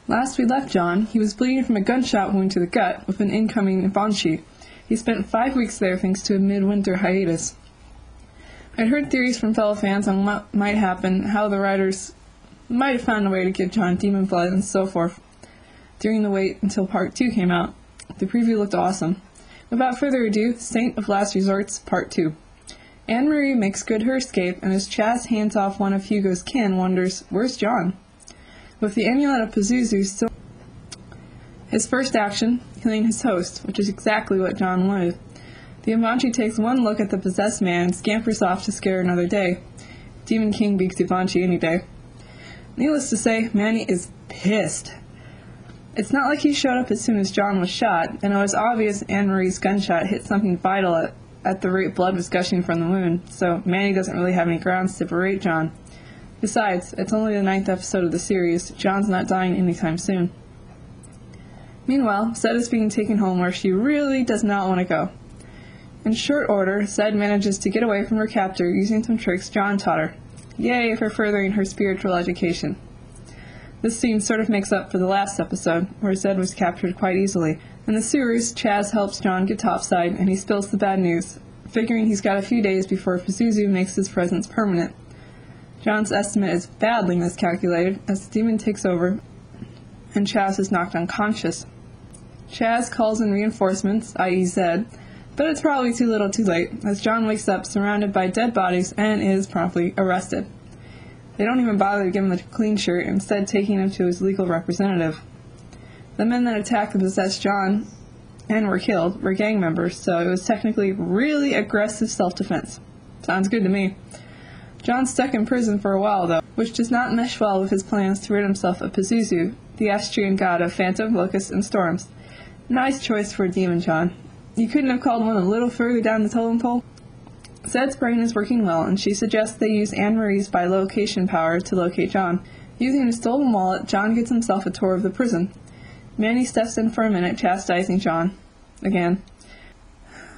Last we left John, he was bleeding from a gunshot wound to the gut with an incoming banshee. He spent 5 weeks there thanks to a midwinter hiatus. I'd heard theories from fellow fans on what might happen, how the writers might have found a way to give John demon blood and so forth during the wait until Part 2 came out. The preview looked awesome. Without further ado, Saint of Last Resorts, Part 2. Anne-Marie makes good her escape, and as Chaz hands off one of Hugo's kin, wonders, where's John? With the amulet of Pazuzu still his first action, killing his host, which is exactly what John wanted. The Avanchi takes one look at the possessed man and scampers off to scare another day. Demon King beats Avanchi any day. Needless to say, Manny is pissed. It's not like he showed up as soon as John was shot, and it was obvious Anne-Marie's gunshot hit something vital at the rate blood was gushing from the wound, so Manny doesn't really have any grounds to berate John. Besides, it's only the 9th episode of the series. John's not dying anytime soon. Meanwhile, Zed is being taken home where she really does not want to go. In short order, Zed manages to get away from her captor using some tricks John taught her. Yay for furthering her spiritual education. This scene sort of makes up for the last episode, where Zed was captured quite easily. In the sewers, Chaz helps John get topside, and he spills the bad news, figuring he's got a few days before Pazuzu makes his presence permanent. John's estimate is badly miscalculated, as the demon takes over, and Chaz is knocked unconscious. Chaz calls in reinforcements, i.e. Zed, but it's probably too little too late, as John wakes up surrounded by dead bodies and is promptly arrested. They don't even bother to give him a clean shirt, instead taking him to his legal representative. The men that attacked the possessed John and were killed were gang members, so it was technically really aggressive self-defense. Sounds good to me. John's stuck in prison for a while, though, which does not mesh well with his plans to rid himself of Pazuzu, the Austrian god of phantom, locusts, and storms. Nice choice for a demon, John. You couldn't have called one a little further down the totem pole? Zed's brain is working well, and she suggests they use Anne-Marie's bilocation power to locate John. Using a stolen wallet, John gets himself a tour of the prison. Manny steps in for a minute, chastising John. Again.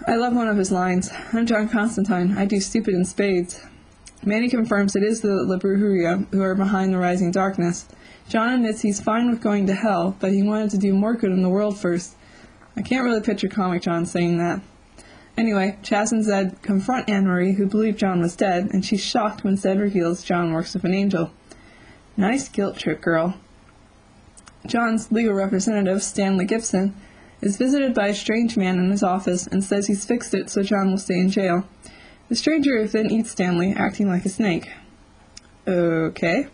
I love one of his lines. I'm John Constantine. I do stupid in spades. Manny confirms it is the La Brujeria who are behind the rising darkness. John admits he's fine with going to hell, but he wanted to do more good in the world first. I can't really picture Comic John saying that. Anyway, Chaz and Zed confront Anne-Marie, who believed John was dead, and she's shocked when Zed reveals John works with an angel. Nice guilt trip, girl. John's legal representative, Stanley Gibson, is visited by a strange man in his office and says he's fixed it so John will stay in jail. The stranger then eats Stanley, acting like a snake. Okay.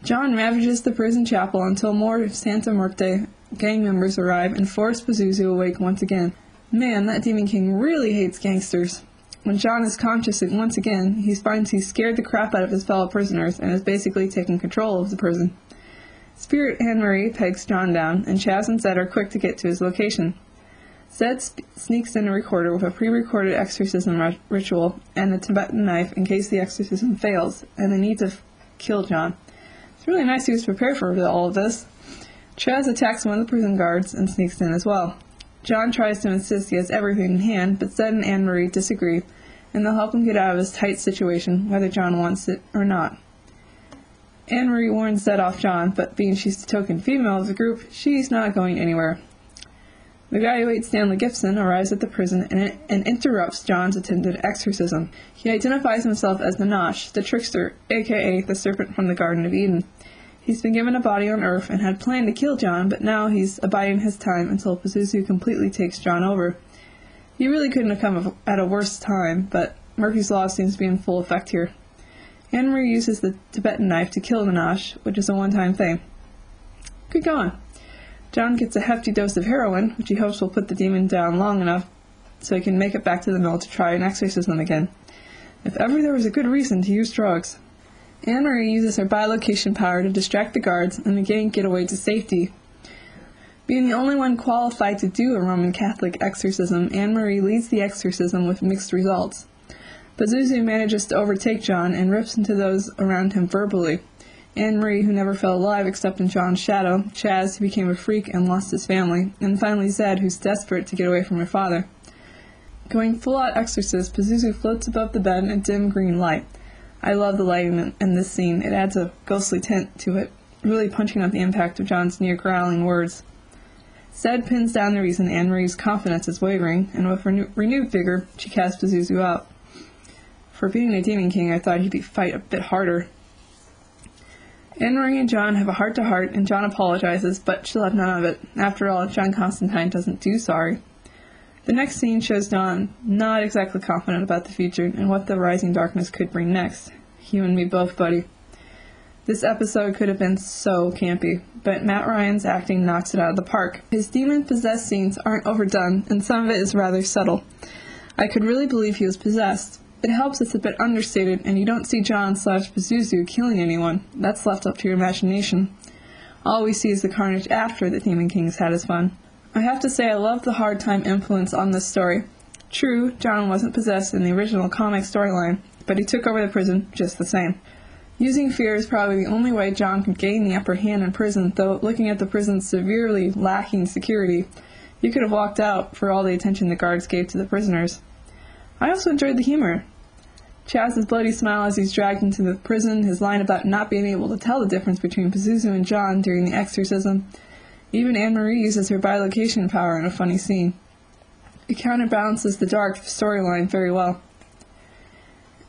John ravages the prison chapel until more Santa Muerte gang members arrive and force Pazuzu awake once again. Man, that Demon King really hates gangsters. When John is conscious once again, he finds he's scared the crap out of his fellow prisoners and is basically taking control of the prison. Spirit Anne-Marie pegs John down, and Chaz and Zed are quick to get to his location. Zed sneaks in a recorder with a pre-recorded exorcism ritual and a Tibetan knife in case the exorcism fails, and they need to kill John. It's really nice he was prepared for all of this. Chaz attacks one of the prison guards and sneaks in as well. John tries to insist he has everything in hand, but Zed and Anne-Marie disagree, and they'll help him get out of his tight situation, whether John wants it or not. Anne-Marie warns Zed off John, but being she's the token female of the group, she's not going anywhere. The guy who ate Stanley Gibson arrives at the prison and interrupts John's attempted exorcism. He identifies himself as Nanash, the trickster, aka the serpent from the Garden of Eden. He's been given a body on Earth and had planned to kill John, but now he's abiding his time until Pazuzu completely takes John over. He really couldn't have come at a worse time, but Murphy's Law seems to be in full effect here. Anne-Marie uses the Tibetan knife to kill Nanash, which is a one-time thing. Good going. John gets a hefty dose of heroin, which he hopes will put the demon down long enough so he can make it back to the mill to try and exorcism again. If ever there was a good reason to use drugs. Anne-Marie uses her bilocation power to distract the guards and again get away to safety. Being the only one qualified to do a Roman Catholic exorcism, Anne-Marie leads the exorcism with mixed results. Pazuzu manages to overtake John and rips into those around him verbally. Anne-Marie, who never fell alive except in John's shadow, Chaz, who became a freak and lost his family, and finally Zed, who's desperate to get away from her father. Going full-out exorcist, Pazuzu floats above the bed in a dim green light. I love the lighting in this scene. It adds a ghostly tint to it. really punching up the impact of John's near-growling words. Zed pins down the reason Anne-Marie's confidence is wavering, and with renewed vigor, she casts Pazuzu out. For being a Demon King, I thought he'd fight a bit harder. Anne-Marie and John have a heart-to-heart, and John apologizes, but she'll have none of it. After all, John Constantine doesn't do sorry. The next scene shows John not exactly confident about the future and what the rising darkness could bring next. You and me both, buddy. This episode could have been so campy, but Matt Ryan's acting knocks it out of the park. His demon-possessed scenes aren't overdone, and some of it is rather subtle. I could really believe he was possessed. It helps it's a bit understated, and you don't see John / Pazuzu killing anyone. That's left up to your imagination. All we see is the carnage after the Demon King's had his fun. I have to say I love the hard time influence on this story. True, John wasn't possessed in the original comic storyline, but he took over the prison just the same. Using fear is probably the only way John could gain the upper hand in prison, though looking at the prison's severely lacking security, you could have walked out for all the attention the guards gave to the prisoners. I also enjoyed the humor. Chaz's bloody smile as he's dragged into the prison, his line about not being able to tell the difference between Pazuzu and John during the exorcism. Even Anne-Marie uses her bilocation power in a funny scene. It counterbalances the dark storyline very well.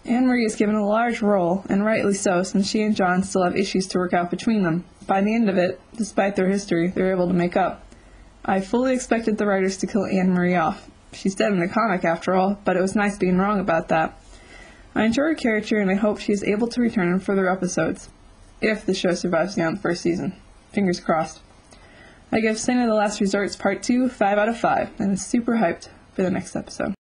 Anne-Marie is given a large role, and rightly so, since she and John still have issues to work out between them. By the end of it, despite their history, they're able to make up. I fully expected the writers to kill Anne-Marie off. She's dead in the comic, after all, but it was nice being wrong about that. I enjoy her character, and I hope she is able to return in further episodes. If the show survives beyond the first season. Fingers crossed. I give Sin of the Last Resorts Part 2 5 out of 5, and is super hyped for the next episode.